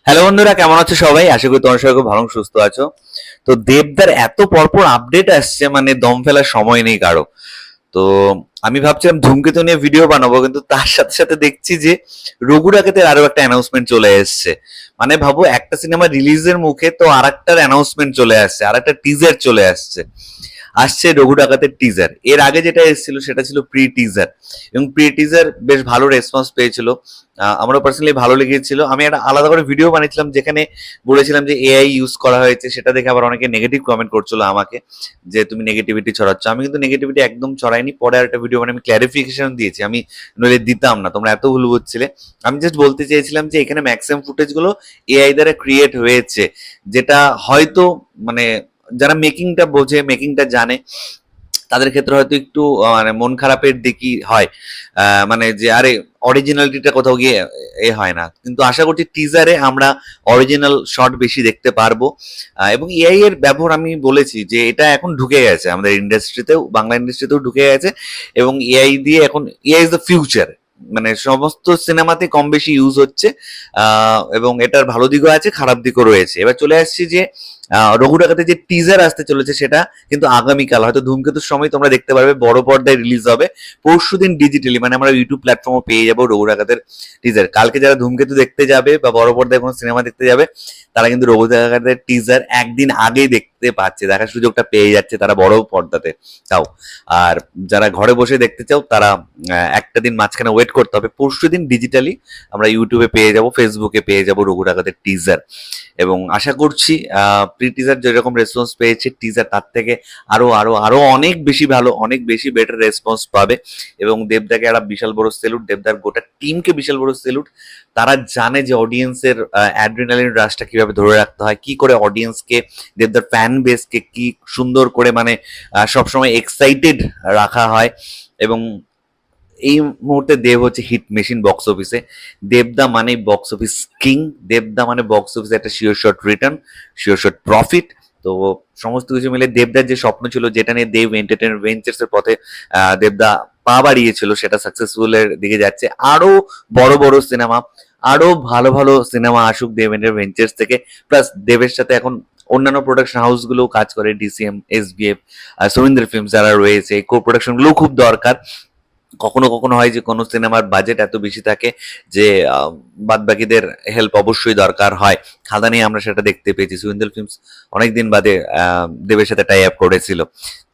Hello বন্ধুরা, কেমন আছো সবাই? আশা করি তোমার সবাই খুব ভালো সুস্থ আছো। তো দেবদার এত পরপর আপডেট আসছে, মানে দম ফেলার সময় নেই কারো। তো আমি ভাবছিলাম ধূমকেতু নিয়ে ভিডিও বানাবো, কিন্তু তার সাথে সাথে দেখছি যে রঘু ডাকাতের আরো একটা অ্যানাউন্সমেন্ট চলে এসছে। মানে ভাবো, একটা সিনেমা রিলিজের মুখে তো আর একটার অ্যানাউন্সমেন্ট চলে আসছে, আর একটা টিজার চলে আসছে। আসছে রঘু ডাকাতের টিজার। এর আগে যেটা এসেছিল সেটা ছিল প্রি টিজার, এবং প্রি টিজার বেশ ভালো রেসপন্স পেয়েছিল। আমারও পার্সোনালি ভালো লেগেছিল। আমি একটা আলাদা করে ভিডিও বানিয়েছিলাম যেখানে বলেছিলাম যে এআই ইউজ করা হয়েছে। সেটা দেখে আবার অনেকে নেগেটিভ কমেন্ট করছিল আমাকে, যে তুমি নেগেটিভিটি ছড়াচ্ছ। আমি কিন্তু নেগেটিভিটি একদম ছড়াইনি। পরে একটা ভিডিও মানে আমি ক্ল্যারিফিকেশন দিয়েছি, আমি নইলে দিতাম না, তোমরা এত ভুল বুঝছিলে। আমি জাস্ট বলতে চেয়েছিলাম যে এখানে ম্যাক্সিমাম ফুটেজ গুলো এআই দ্বারা ক্রিয়েট হয়েছে, যেটা হয়তো মানে যারা মেকিংটা বোঝে, মেকিংটা জানে, তাদের ক্ষেত্রে হয়তো একটু মানে মন খারাপের দিকই হয়। মানে যে আরে অরিজিনালিটিটা কোথাও গিয়ে এ হয় না। কিন্তু আশা করছি টিজারে আমরা অরিজিনাল শট বেশি দেখতে পারবো। এবং এআই এর ব্যবহার আমি বলেছি যে এটা এখন ঢুকে গেছে আমাদের ইন্ডাস্ট্রিতেও, বাংলা ইন্ডাস্ট্রিতেও ঢুকে গেছে। এবং এআই দিয়ে এখন এআই ইজ দ্য ফিউচার, মানে সমস্ত সিনেমাতে কম বেশি ইউজ হচ্ছে। এবং এটার ভালো দিকও আছে, খারাপ দিকও রয়েছে। এবার চলে আসছি যে রঘু ডাকাতে যে টিজার আসতে চলেছে সেটা কিন্তু আগামীকাল, হয়তো ধূমকেতুর সময় তোমরা দেখতে পারবে, বড় পর্দায় রিলিজ হবে। পরশুদিন ডিজিটালি, মানে আমরা ইউটিউব প্ল্যাটফর্মে পেয়ে যাবো রঘু ডাকাতের টিজার। কালকে যারা ধূমকেতু দেখতে যাবে বা বড় পর্দায় কোনো সিনেমা দেখতে যাবে, তারা কিন্তু রঘু ডাকাতের টিজার একদিন আগেই দেখতে পাচ্ছে, দেখার সুযোগটা পেয়ে যাচ্ছে তারা বড় পর্দাতে। তাও আর যারা ঘরে বসে দেখতে চাও তারা একটা দিন মাঝখানে ওয়েট করতে হবে। পরশুদিন ডিজিটালি আমরা ইউটিউবে পেয়ে যাব, ফেসবুকে পেয়ে যাব রঘু ডাকাতের টিজার। এবং আশা করছি প্রি টিজার যেরকম রেসপন্স পেয়েছে, টিজার তার থেকে আরো আরো আরো অনেক বেশি ভালো, অনেক বেশি বেটার রেসপন্স পাবে। এবং দেবদাকে একটা বিশাল বড় সেলুট, দেবদার গোটা টিমকে বিশাল বড় সেলুট। তারা জানে যে অডিয়েন্সের অ্যাড্রিনালিন রাশটা কিভাবে ধরে রাখতে হয়, কি করে অডিয়েন্সকে, দেবদার ফ্যান বেসকে কি সুন্দর করে মানে সবসময় এক্সাইটেড রাখা হয়। এবং এই মুহূর্তে দেব হচ্ছে হিট মেশিন বক্স অফিসে। দেবদা মানে বক্স অফিস কিং, দেবদা মানে বক্স অফিসে একটা sure shot return, sure shot profit. তো সমস্ত কিছু মিলে দেবদার যে স্বপ্ন ছিল, যেটা নিয়ে দেব এন্টারটেইনমেন্ট ভেঞ্চার্স এর পথে দেবদা পা বাড়িয়েছিল, সেটা সাকসেসফুল এর দিকে যাচ্ছে। আরো বড় বড় সিনেমা, আরো ভালো ভালো সিনেমা আসুক দেব এন্টারটেইনমেন্ট ভেঞ্চার্স থেকে। প্লাস দেবের সাথে এখন অন্যান্য প্রোডাকশন হাউস গুলো কাজ করে, ডিসিএম, এসবিএফ, সুরিন্দ্র ফিল্মস যারা রয়েছে, কো প্রোডাকশন গুলো খুব দরকার। কখনো কখনো হয় যে কোনো সিনেমার বাজেট এত বেশি থাকে যে বাদ বাকিদের হেল্প অবশ্যই দরকার হয়। খাদানে আমরা সেটা দেখতে পেয়েছি, সুইন্দল ফিল্মস অনেকদিন বাদে দেবের সাথে টাই আপ করেছিল।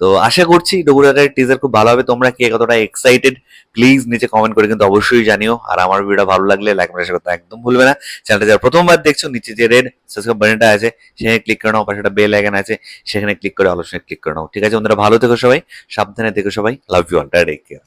তো আশা করছি ডগুরাটার টিজার খুব ভালো হবে। তোমরা কে কতটা এক্সাইটেড প্লিজ নিচে কমেন্ট করে কিন্তু অবশ্যই জানিও। আর আমার ভিডিও ভালো লাগলে লাইক শেয়ার করতে একদম ভুলবে না। চ্যানেলটা যারা প্রথমবার দেখছো, নিচে যে রেড সাবস্ক্রাইব বাটনটা আছে সেখানে ক্লিক করে নাও, পাশে একটা বেল আইকন আছে সেখানে ক্লিক করে অবশ্যই ক্লিক করে নাও। ঠিক আছে বন্ধুরা, ভালো থেকো সবাই, সাবধানে থেকো সবাই, love you all, take care.